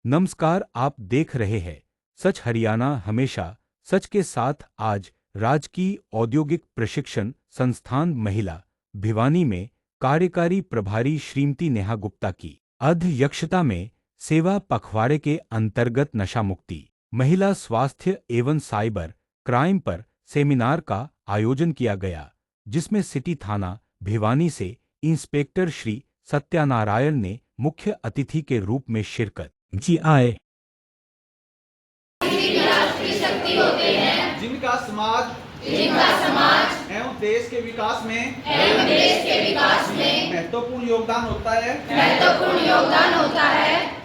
नमस्कार, आप देख रहे हैं सच हरियाणा हमेशा सच के साथ। आज राजकीय औद्योगिक प्रशिक्षण संस्थान महिला भिवानी में कार्यकारी प्रभारी श्रीमती नेहा गुप्ता की अध्यक्षता में सेवा पखवाड़े के अंतर्गत नशा मुक्ति, महिला स्वास्थ्य एवं साइबर क्राइम पर सेमिनार का आयोजन किया गया, जिसमें सिटी थाना भिवानी से इंस्पेक्टर श्री सत्यानारायण ने मुख्य अतिथि के रूप में शिरकत जी आए। शक्ति होते हैं जिनका समाज एवं देश के विकास में महत्वपूर्ण योगदान होता है।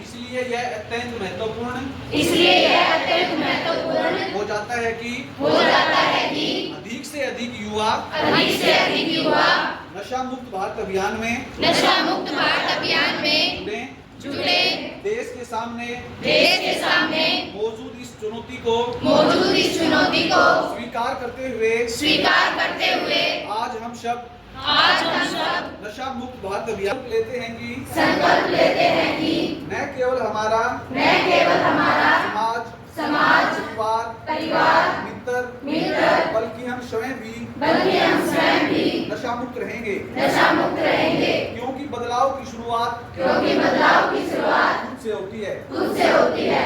इसलिए यह अत्यंत महत्वपूर्ण हो जाता है कि अधिक से अधिक युवा नशा मुक्त भारत अभियान में जुड़े। देश के सामने मौजूद इस चुनौती को स्वीकार करते हुए आज हम सब नशा मुक्त भारत अभियान संकल्प लेते हैं कि न केवल हमारा समाज परिवार मित्र बल्कि हम स्वयं भी नशा मुक्त रहेंगे, क्योंकि बदलाव की शुरुआत खुद से होती है।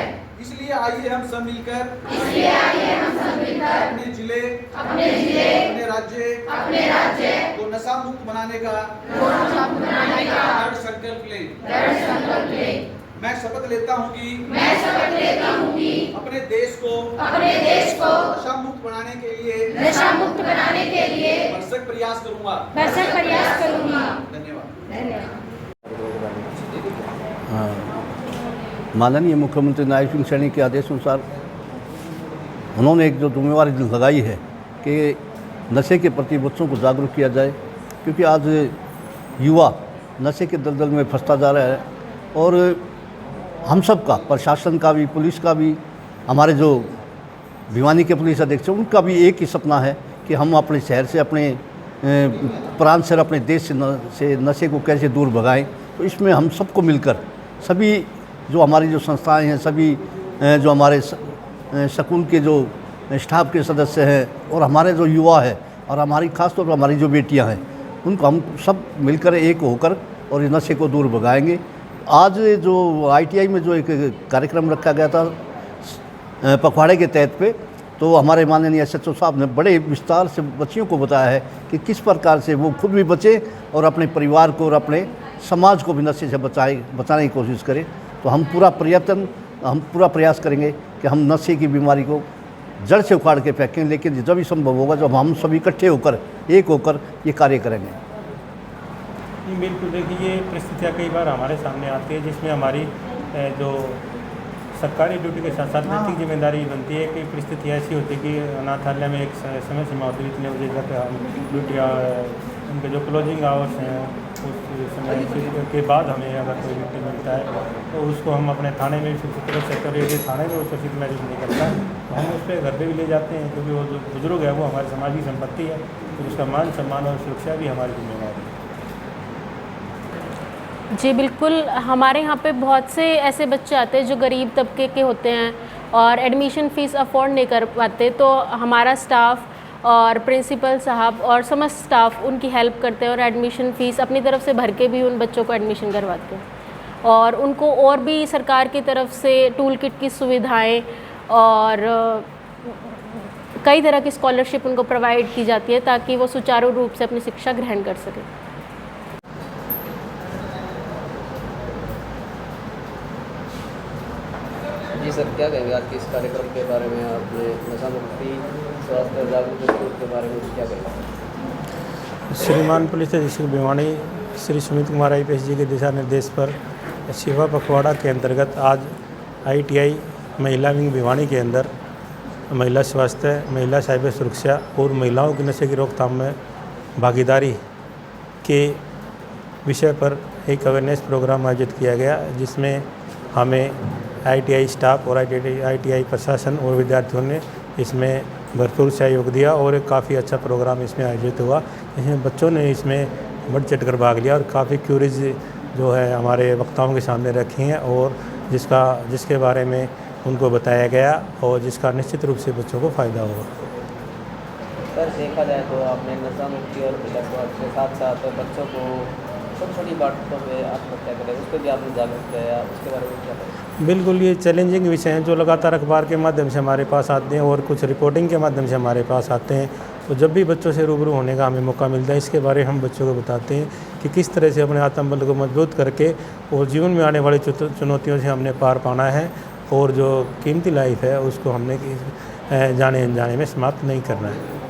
इसलिए आइए हम सब मिलकर अपने जिले अपने राज्य को नशा मुक्त बनाने का दृढ़ संकल्प लें। मैं शपथ लेता हूं कि अपने देश को नशा मुक्त बनाने के लिए भरसक प्रयास करूंगा। धन्यवाद। माननीय मुख्यमंत्री नायब सिंह सैनी के आदेशानुसार उन्होंने एक जो जिम्मेवारी लगाई है कि नशे के प्रति बच्चों को जागरूक किया जाए, क्योंकि आज युवा नशे के दलदल में फंसता जा रहा है। और हम सब का, प्रशासन का भी, पुलिस का भी, हमारे जो भिवानी के पुलिस अधीक्षक उनका भी एक ही सपना है कि हम अपने शहर से, अपने प्रांत से, अपने देश से नशे को कैसे दूर भगाएं। तो इसमें हम सबको मिलकर, सभी जो हमारी जो संस्थाएं हैं, सभी जो हमारे स्कूल के जो स्टाफ के सदस्य हैं और हमारे जो युवा है और हमारी खासतौर पर हमारी जो बेटियां हैं, उनको हम सब मिलकर एक होकर और इस नशे को दूर भगाएंगे। आज जो ITI में जो एक कार्यक्रम रखा गया था पखवाड़े के तहत पे, तो हमारे माननीय SHO साहब ने बड़े विस्तार से बच्चियों को बताया है कि किस प्रकार से वो खुद भी बचे और अपने परिवार को और अपने समाज को भी नशे से बचाने की कोशिश करें। तो हम पूरा प्रयास करेंगे कि हम नशे की बीमारी को जड़ से उखाड़ के फेंकें, लेकिन जब भी संभव होगा जब हम सभी इकट्ठे होकर, एक होकर ये कार्य करेंगे। बिल्कुल, देखिए ये परिस्थितियाँ कई बार हमारे सामने आती है जिसमें हमारी जो सरकारी ड्यूटी के साथ साथ नैतिक जिम्मेदारी बनती है। कई परिस्थितियाँ ऐसी होती है कि अनाथालय में एक समय सीमा होती है, इतने बजे तक हम ड्यूटी, उनके जो क्लोजिंग आवर्स हैं उस समय के बाद हमें अगर कोई व्यक्ति मिलता है तो उसको हम अपने थाने में सूचित कर सकते हैं। यदि थाने में वो सूचित मैसेज नहीं करता तो हम उस पर घर पे भी ले जाते हैं, क्योंकि वो जो बुजुर्ग है वो हमारे समाज की संपत्ति है, तो उसका मान सम्मान और सुरक्षा भी हमारी जिम्मेदारी है। जी बिल्कुल, हमारे यहाँ पे बहुत से ऐसे बच्चे आते हैं जो गरीब तबके के होते हैं और एडमिशन फ़ीस अफोर्ड नहीं कर पाते, तो हमारा स्टाफ और प्रिंसिपल साहब और समस्त स्टाफ उनकी हेल्प करते हैं और एडमिशन फ़ीस अपनी तरफ से भर के भी उन बच्चों को एडमिशन करवाते हैं। और उनको और भी सरकार की तरफ से टूल किट की सुविधाएँ और कई तरह की स्कॉलरशिप उनको प्रोवाइड की जाती है ताकि वो सुचारू रूप से अपनी शिक्षा ग्रहण कर सकें। जी सर, क्या कहेंगे आज के इस कार्यक्रम के बारे में? आपने नशा मुक्ति स्वास्थ्य जागरूकता के बारे में क्या कहेंगे? श्रीमान पुलिस अधीक्षक भिवानी श्री सुमित कुमार IPS जी के दिशा निर्देश पर सेवा पखवाड़ा के अंतर्गत आज ITI महिला विंग भिवानी के अंदर महिला स्वास्थ्य, महिला साइबर सुरक्षा और महिलाओं की नशे की रोकथाम में भागीदारी के विषय पर एक अवेयरनेस प्रोग्राम आयोजित किया गया, जिसमें हमें ITI स्टाफ और ITI प्रशासन और विद्यार्थियों ने इसमें भरपूर सहयोग दिया और एक काफ़ी अच्छा प्रोग्राम इसमें आयोजित हुआ। इसमें बच्चों ने इसमें बढ़ चढ़ कर भाग लिया और काफ़ी क्यूरीज जो है हमारे वक्ताओं के सामने रखी हैं और जिसके बारे में उनको बताया गया और जिसका निश्चित रूप से बच्चों को फ़ायदा होगा। सर देखा जाए तो आपने नशा मुक्ति और महिला स्वास्थ्य के साथ साथ बच्चों को छोटी छोटी बातों पे आत्महत्या करें उस पर भी आपने जागरूक किया, उसके बारे में क्या करें? बिल्कुल, ये चैलेंजिंग विषय हैं जो लगातार अखबार के माध्यम से हमारे पास आते हैं और कुछ रिपोर्टिंग के माध्यम से हमारे पास आते हैं। तो जब भी बच्चों से रूबरू होने का हमें मौका मिलता है, इसके बारे में हम बच्चों को बताते हैं कि किस तरह से अपने आत्मबल को मजबूत करके और जीवन में आने वाली चुनौतियों से हमने पार पाना है और जो कीमती लाइफ है उसको हमने जाने अनजाने में समाप्त नहीं करना है।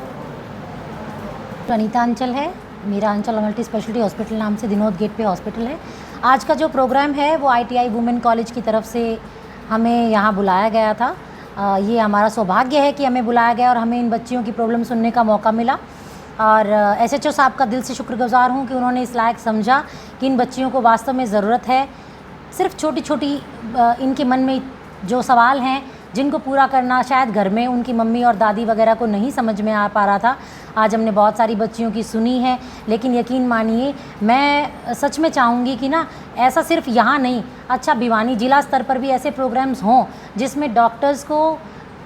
अनीता अंचल है, मेरा अंचल मल्टी स्पेशलिटी हॉस्पिटल नाम से दिनोद गेट पे हॉस्पिटल है। आज का जो प्रोग्राम है वो ITI वुमेन कॉलेज की तरफ से हमें यहाँ बुलाया गया था। ये हमारा सौभाग्य है कि हमें बुलाया गया और हमें इन बच्चियों की प्रॉब्लम सुनने का मौका मिला और SHO साहब का दिल से शुक्रगुजार हूँ कि उन्होंने इस लायक समझा कि इन बच्चियों को वास्तव में ज़रूरत है। सिर्फ छोटी छोटी इनके मन में जो सवाल हैं जिनको पूरा करना शायद घर में उनकी मम्मी और दादी वगैरह को नहीं समझ में आ पा रहा था, आज हमने बहुत सारी बच्चियों की सुनी है। लेकिन यकीन मानिए मैं सच में चाहूँगी कि ना ऐसा सिर्फ यहाँ नहीं, अच्छा भिवानी जिला स्तर पर भी ऐसे प्रोग्राम्स हों जिसमें डॉक्टर्स को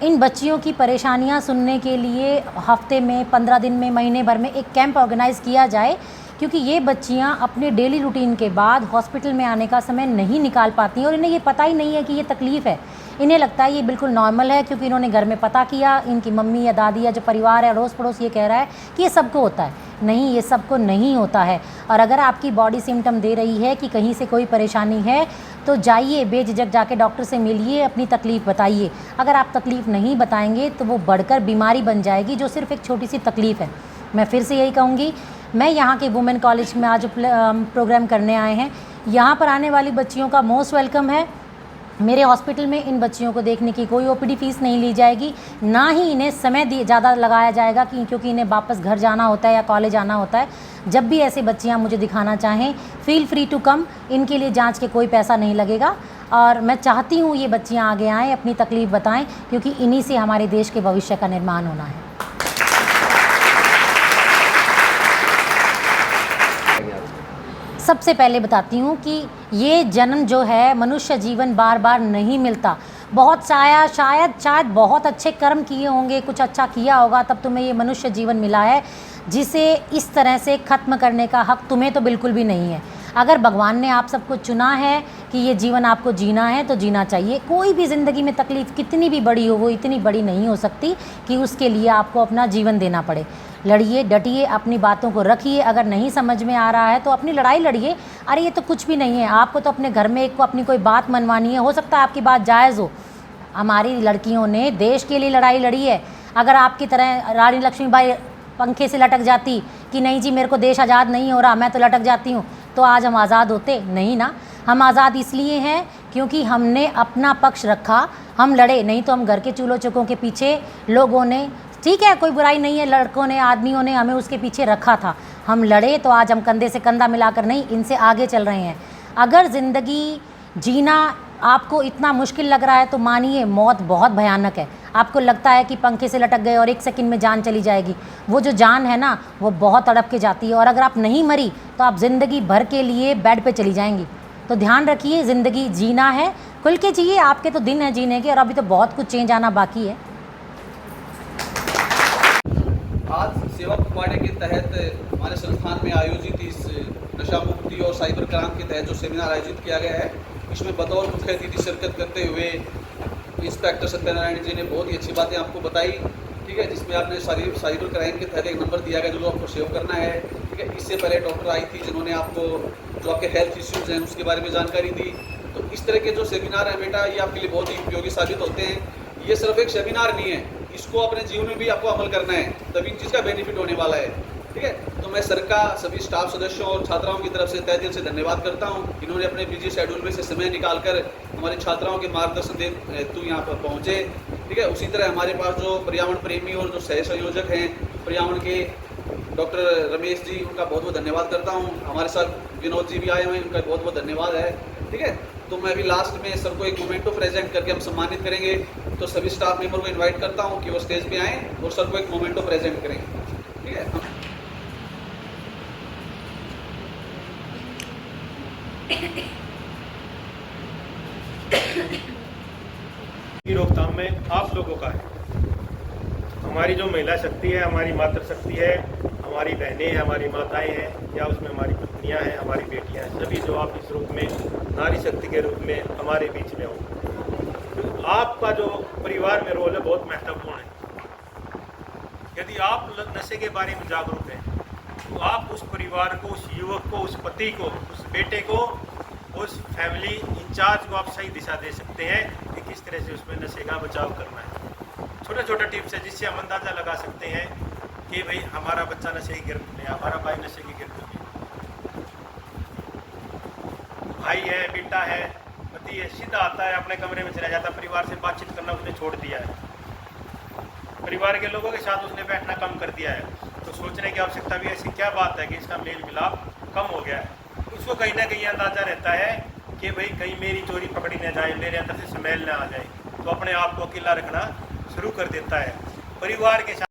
इन बच्चियों की परेशानियाँ सुनने के लिए हफ्ते में, 15 दिन में, महीने भर में एक कैंप ऑर्गेनाइज़ किया जाए, क्योंकि ये बच्चियाँ अपने डेली रूटीन के बाद हॉस्पिटल में आने का समय नहीं निकाल पाती हैं और इन्हें ये पता ही नहीं है कि ये तकलीफ़ है। इन्हें लगता है ये बिल्कुल नॉर्मल है क्योंकि इन्होंने घर में पता किया, इनकी मम्मी या दादी या जो परिवार है, अड़ोस पड़ोस ये कह रहा है कि ये सबको होता है। नहीं, ये सबको नहीं होता है। और अगर आपकी बॉडी सिम्टम दे रही है कि कहीं से कोई परेशानी है तो जाइए, बेझिझक जाके डॉक्टर से मिलिए, अपनी तकलीफ़ बताइए। अगर आप तकलीफ़ नहीं बताएंगे तो वो बढ़कर बीमारी बन जाएगी जो सिर्फ एक छोटी सी तकलीफ़ है। मैं फिर से यही कहूँगी, मैं यहाँ के वुमेन कॉलेज में आज प्रोग्राम करने आए हैं, यहाँ पर आने वाली बच्चियों का मोस्ट वेलकम है। मेरे हॉस्पिटल में इन बच्चियों को देखने की कोई OPD फ़ीस नहीं ली जाएगी, ना ही इन्हें समय ज़्यादा लगाया जाएगा क्योंकि इन्हें वापस घर जाना होता है या कॉलेज आना होता है। जब भी ऐसी बच्चियां मुझे दिखाना चाहें, फ़ील फ्री टू कम, इनके लिए जांच के कोई पैसा नहीं लगेगा। और मैं चाहती हूँ ये बच्चियां आगे आएँ, अपनी तकलीफ़ बताएं, क्योंकि इन्हीं से हमारे देश के भविष्य का निर्माण होना है। सबसे पहले बताती हूँ कि ये जन्म जो है, मनुष्य जीवन बार बार नहीं मिलता। बहुत शायद बहुत अच्छे कर्म किए होंगे, कुछ अच्छा किया होगा, तब तुम्हें ये मनुष्य जीवन मिला है, जिसे इस तरह से ख़त्म करने का हक़ तुम्हें तो बिल्कुल भी नहीं है। अगर भगवान ने आप सबको चुना है कि ये जीवन आपको जीना है तो जीना चाहिए। कोई भी ज़िंदगी में तकलीफ़ कितनी भी बड़ी हो, वो इतनी बड़ी नहीं हो सकती कि उसके लिए आपको अपना जीवन देना पड़े। लड़िए, डटिए, अपनी बातों को रखिए। अगर नहीं समझ में आ रहा है तो अपनी लड़ाई लड़िए। अरे ये तो कुछ भी नहीं है, आपको तो अपने घर में एक को अपनी कोई बात मनवानी है, हो सकता है आपकी बात जायज़ हो। हमारी लड़कियों ने देश के लिए लड़ाई लड़ी है। अगर आपकी तरह रानी लक्ष्मीबाई पंखे से लटक जाती कि नहीं जी मेरे को देश आज़ाद नहीं हो रहा, मैं तो लटक जाती हूँ, तो आज हम आज़ाद होते? नहीं ना। हम आज़ाद इसलिए हैं क्योंकि हमने अपना पक्ष रखा, हम लड़े। नहीं तो हम घर के चूल्हों चौकों के पीछे लोगों ने, ठीक है कोई बुराई नहीं है, लड़कों ने, आदमियों ने हमें उसके पीछे रखा था, हम लड़े, तो आज हम कंधे से कंधा मिलाकर नहीं, इनसे आगे चल रहे हैं। अगर ज़िंदगी जीना आपको इतना मुश्किल लग रहा है तो मानिए मौत बहुत भयानक है। आपको लगता है कि पंखे से लटक गए और 1 सेकंड में जान चली जाएगी, वो जो जान है ना वो बहुत तड़प के जाती है। और अगर आप नहीं मरी तो आप ज़िंदगी भर के लिए बेड पे चली जाएंगी। तो ध्यान रखिए, ज़िंदगी जीना है, खुल के जिए। आपके तो दिन है जीने के और अभी तो बहुत कुछ चेंज आना बाकी है। आज सेवा पखवाड़े के तहत हमारे संस्थान में आयोजित इस नशा मुक्ति और साइबर क्राइम के तहत जो सेमिनार आयोजित किया गया है, इसमें बतौर मुख्य अतिथि शिरकत करते हुए इंस्पेक्टर सत्यनारायण जी ने बहुत ही अच्छी बातें आपको बताई, ठीक है, जिसमें आपने साइबर क्राइम के तहत एक नंबर दिया गया जो आपको सेव करना है, ठीक है। इससे पहले डॉक्टर आई थी जिन्होंने आपको जो आपके हेल्थ इश्यूज़ हैं उसके बारे में जानकारी दी। तो इस तरह के जो सेमिनार हैं बेटा, ये आपके लिए बहुत ही उपयोगी साबित होते हैं। ये सिर्फ एक सेमिनार नहीं है, इसको अपने जीवन में भी आपको अमल करना है, तभी इन चीज़ का बेनिफिट होने वाला है, ठीक है। तो मैं सर का, सभी स्टाफ सदस्यों और छात्राओं की तरफ से तहे दिल से धन्यवाद करता हूं। इन्होंने अपने बिजी शेड्यूल में से समय निकालकर हमारी छात्राओं के मार्गदर्शन हेतु यहाँ पर पहुँचे, ठीक है। उसी तरह हमारे पास जो पर्यावरण प्रेमी और जो सह संयोजक हैं पर्यावरण के, डॉक्टर रमेश जी, उनका बहुत बहुत धन्यवाद करता हूँ। हमारे साथ विनोद जी भी आए हुए हैं, उनका बहुत बहुत धन्यवाद है, ठीक है। तो मैं अभी लास्ट में सर को एक मोमेंटो प्रेजेंट करके हम सम्मानित करेंगे। तो सभी स्टाफ मेंबर को इनवाइट करता हूं कि वो स्टेज पे आएँ और सर को एक मोमेंटो प्रेजेंट करेंगे, ठीक है। की रोकथाम में आप लोगों का है। हमारी जो महिला शक्ति है, हमारी मातृ शक्ति है, हमारी बहनें हैं, हमारी माताएं हैं, या उसमें हमारी पत्नियां हैं, हमारी बेटियां हैं, सभी जो आप इस रूप में नारी शक्ति के रूप में हमारे बीच में हो। तो आपका जो परिवार में रोल है बहुत महत्वपूर्ण है। यदि आप नशे के बारे में जागरूक हैं तो आप उस परिवार को, उस युवक को, उस पति को, उस बेटे को, उस फैमिली इंचार्ज को आप सही दिशा दे सकते हैं कि किस तरह से उसमें नशे का बचाव करना है। छोटे छोटे टिप्स है जिससे हम अंदाज़ा लगा सकते हैं कि भाई हमारा बच्चा नशे की गिरफ्त में, हमारा भाई नशे की गिरफ्त में, भाई है, बेटा है, पति है, सीधा आता है अपने कमरे में चला जाता है, परिवार से बातचीत करना उसने छोड़ दिया है, परिवार के लोगों के साथ उसने बैठना कम कर दिया है। तो सोचने की आवश्यकता भी ऐसी क्या बात है कि इसका मेल मिलाप कम हो गया है। उसको कहीं ना कहीं अंदाज़ा रहता है कि भाई कहीं मेरी चोरी पकड़ी ना जाए, मेरे अंदर से स्मेल ना आ जाए, तो अपने आप को अकेला रखना शुरू कर देता है। परिवार के साथ